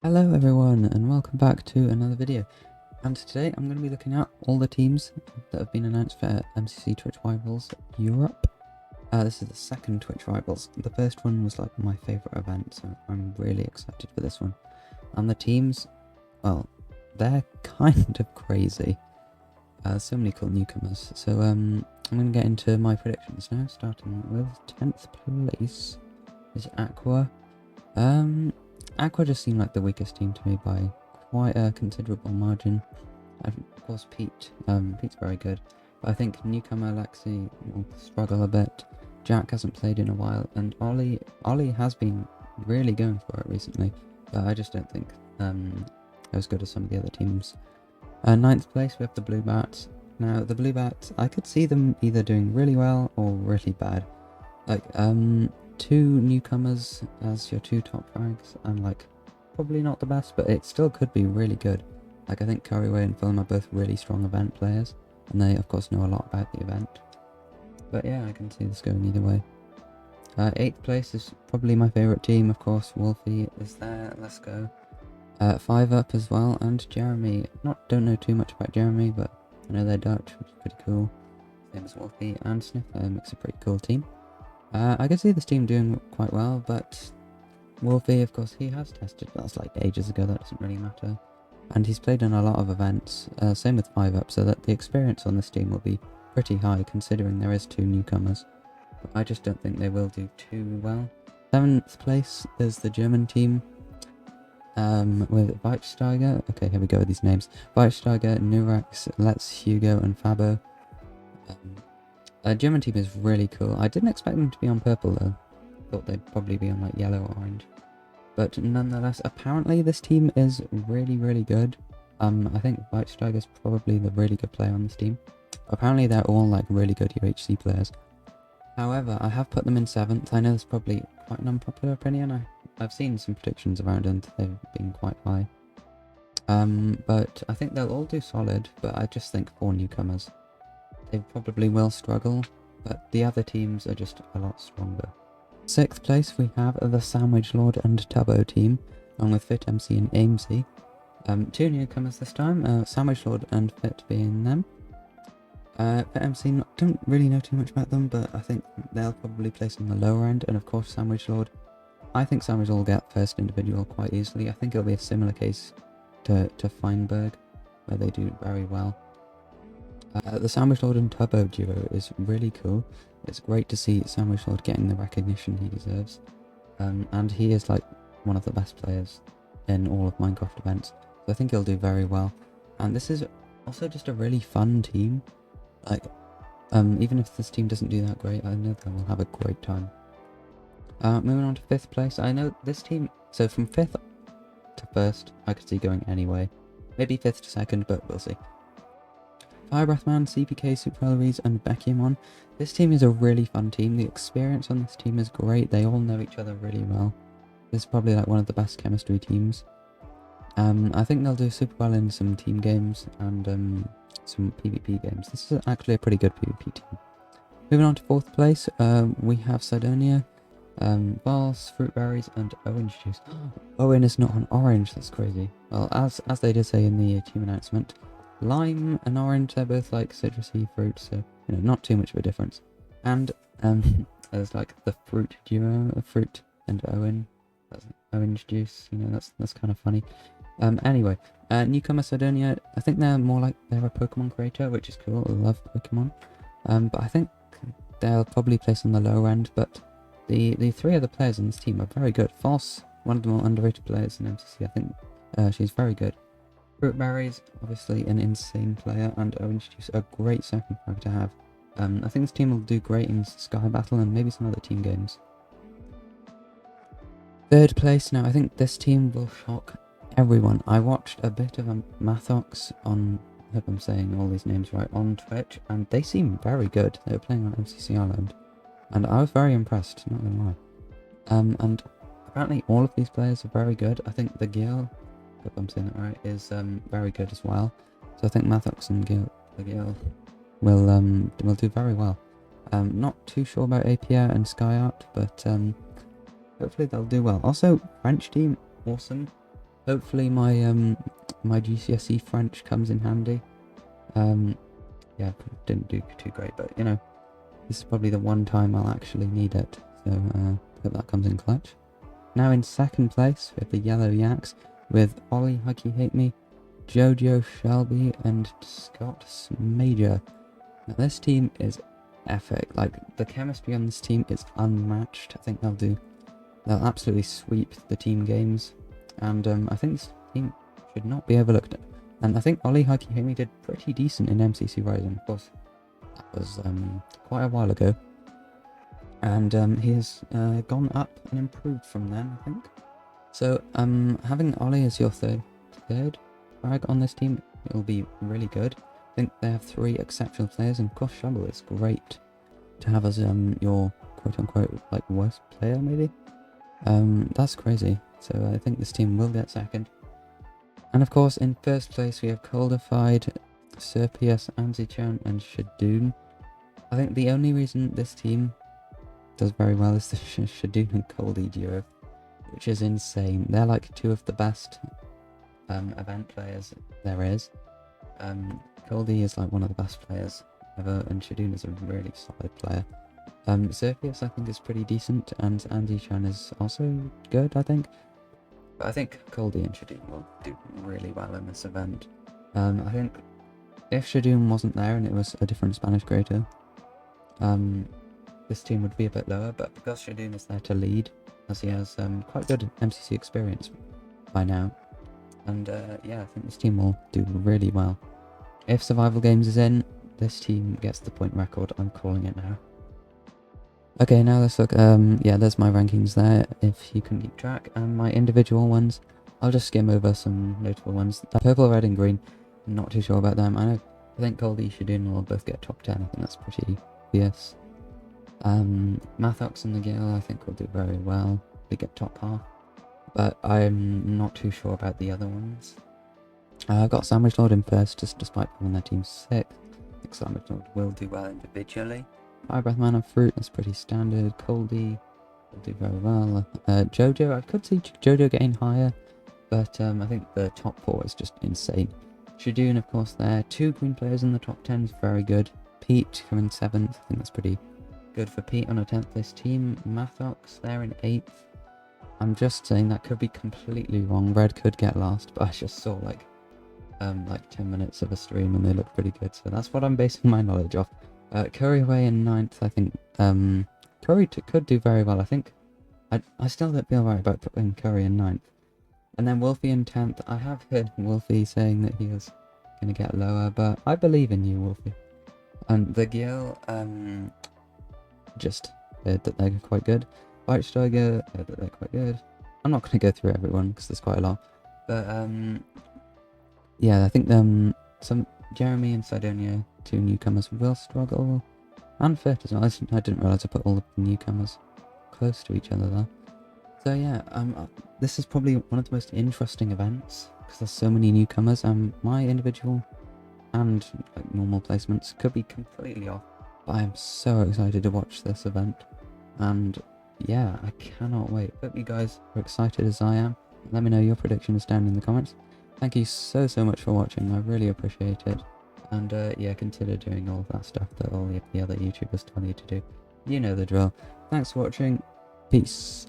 Hello everyone and welcome back to another video, and today I'm going to be looking at all the teams that have been announced for MCC Twitch Rivals Europe. This is the second Twitch Rivals. The first one was like my favourite event, so I'm really excited for this one. And the teams, well, they're kind of crazy. So many cool newcomers. So I'm going to get into my predictions now, starting with 10th place is Aqua. Aqua just seemed like the weakest team to me by quite a considerable margin. And of course Pete, Pete's very good, but I think newcomer Lexi will struggle a bit. Jack hasn't played in a while, and Ollie has been really going for it recently, but I just don't think as good as some of the other teams. 9th place we have the Blue Bats. Now the Blue Bats, I could see them either doing really well or really bad. Like two newcomers as your two top frags, and like probably not the best, but it still could be really good. Like I think Curryway and Film are both really strong event players, and they of course know a lot about the event. But yeah, I can see this going either way. 8th place is probably my favourite team, of course. Wolfie is there, let's go. 5 up as well, and Jeremy. Don't know too much about Jeremy, but I know they're Dutch, which is pretty cool. Same as Wolfie, and Sniffer makes a pretty cool team. I can see this team doing quite well, but Wolfie, of course, he has tested. That's like ages ago, that doesn't really matter. And he's played in a lot of events, same with 5 up, so that the experience on this team will be pretty high, considering there is 2 newcomers. But I just don't think they will do too well. 7th place is the German team, with Weitsteiger. Okay, here we go with these names. Weitsteiger, Nurex, Let's Hugo, and Fabo. German team is really cool. I didn't expect them to be on purple though. Thought they'd probably be on like yellow or orange. But nonetheless, apparently this team is really good. I think Weitsteiger is probably the really good player on this team. Apparently they're all like really good UHC players. However, I have put them in 7th. I know that's probably quite an unpopular opinion. I've seen some predictions around and they've been quite high. But I think they'll all do solid, but I just think 4 newcomers. They probably will struggle, but the other teams are just a lot stronger. 6th place we have the Sandwich Lord and Tubbo team, along with Fit MC and Amesy. 2 newcomers this time, Sandwich Lord and Fit being them. Fit MC, don't really know too much about them, but I think they'll probably place on the lower end, and of course Sandwich Lord. I think Sandwich Lord will get first individual quite easily. I think it'll be a similar case to Feinberg, where they do very well. The Sandwich Lord and Tubbo duo is really cool. It's great to see Sandwich Lord getting the recognition he deserves. And he is like one of the best players in all of Minecraft events. So I think he'll do very well. And this is also just a really fun team. Like, even if this team doesn't do that great, I know they will have a great time. Moving on to 5th place, I know this team, so from 5th to 1st, I could see going anyway. Maybe 5th to 2nd, but we'll see. Firebreathman, CPK, Supraleries, and Beckyamon. This team is a really fun team. The experience on this team is great. They all know each other really well. This is probably like one of the best chemistry teams. I think they'll do super well in some team games and some PvP games. This is actually a pretty good PvP team. Moving on to 4th place, we have Sidonia, Balls, Fruit Berries, and Orange Juice. Owen is not an orange, that's crazy. Well, as they did say in the team announcement, Lime and orange, they're both like citrusy fruits, so you know, not too much of a difference. And there's like the fruit duo of Fruit and Owen. That's Orange Juice, you know, that's kind of funny. Anyway, newcomer Sidonia, I think they're more like they're a Pokemon creator, which is cool. I love Pokemon. But I think they'll probably place on the lower end, but the 3 other players in this team are very good. Foss, one of the more underrated players in MCC, I think she's very good. Fruit Berries, obviously an insane player, and Orange Juice, a great second frag to have. I think this team will do great in Sky Battle and maybe some other team games. 3rd place, now I think this team will shock everyone. I watched a bit of Mathox on, I hope I'm saying all these names right, on Twitch, and they seem very good. They were playing on MCC Ireland, and I was very impressed, not gonna lie. And apparently all of these players are very good. I think the Gil, if I'm saying that right, is very good as well. So I think Mathox and Gil will do very well. Not too sure about APR and Skyart, but hopefully they'll do well. Also, French team, awesome. Hopefully my GCSE French comes in handy. Yeah, didn't do too great, but you know, this is probably the one time I'll actually need it. So hope that comes in clutch. Now in second place we have the Yellow Yaks with Ollie Huggy Hate Me, Jojo Shelby, and Scott Major. Now this team is epic. Like, the chemistry on this team is unmatched. I think they'll absolutely sweep the team games, and I think this team should not be overlooked. And I think Ollie Huggy Hate Me did pretty decent in MCC Rising. Of course, that was quite a while ago, and he has gone up and improved from then, I think. So having Ollie as your third frag on this team, it'll be really good. I think they have 3 exceptional players, and of course Shovel is great to have as your quote-unquote like worst player, maybe. That's crazy. So I think this team will get second. And of course in first place we have Coldified, Serpius, Anzichan, and Shadoon. I think the only reason this team does very well is the Shadoon and Coldy duo, which is insane. They're like 2 of the best event players there is. Coldy is like one of the best players ever, and Shadoon is a really solid player. Serpius I think is pretty decent, and Andy-chan is also good, I think. But I think Coldy and Shadoon will do really well in this event. I think if Shadoon wasn't there and it was a different Spanish creator, this team would be a bit lower, but because Shadoon is there to lead, as he has quite good MCC experience by now, and yeah, I think this team will do really well. If Survival Games is in, this team gets the point record. I'm calling it now. Okay, now let's look. Yeah, there's my rankings there, if you can keep track, and my individual ones. I'll just skim over some notable ones. Purple, red, and green. I'm not too sure about them. I think Coldy, Shadoon will both get top 10. I think that's pretty obvious. Mathox and the Gale I think will do very well. They get top half. But I'm not too sure about the other ones. I've got Sandwich Lord in first, just despite having their team 6th. I think Sandwich Lord will do well individually. Fire Breath Man and Fruit, that's pretty standard. Coldy will do very well. Jojo, I could see Jojo getting higher, but I think the top 4 is just insane. Shadoon, of course, there. 2 green players in the top 10 is very good. Pete coming 7th, I think that's pretty good for Pete on a 10th place team. Mathox there in 8th. I'm just saying that could be completely wrong. Red could get last, but I just saw like 10 minutes of a stream and they look pretty good, so that's what I'm basing my knowledge off. Curry away in 9th, I think. Curry could do very well. I think I still don't feel right about putting Curry in 9th. And then Wolfie in 10th. I have heard Wolfie saying that he was going to get lower, but I believe in you, Wolfie. And the Gale, just heard that they're quite good. Whitesteiger, heard that they're quite good. I'm not going to go through everyone because there's quite a lot. But yeah, I think some Jeremy and Sidonia, 2 newcomers, will struggle. And Fit as well. I didn't realise I put all the newcomers close to each other there. So yeah, this is probably one of the most interesting events because there's so many newcomers, and my individual and like normal placements could be completely off. But I am so excited to watch this event, and yeah, I cannot wait. Hope you guys are excited as I am. Let me know your predictions down in the comments. Thank you so much for watching. I really appreciate it. And yeah, consider doing all of that stuff that all the other YouTubers tell you to do. You know the drill. Thanks for watching. Peace.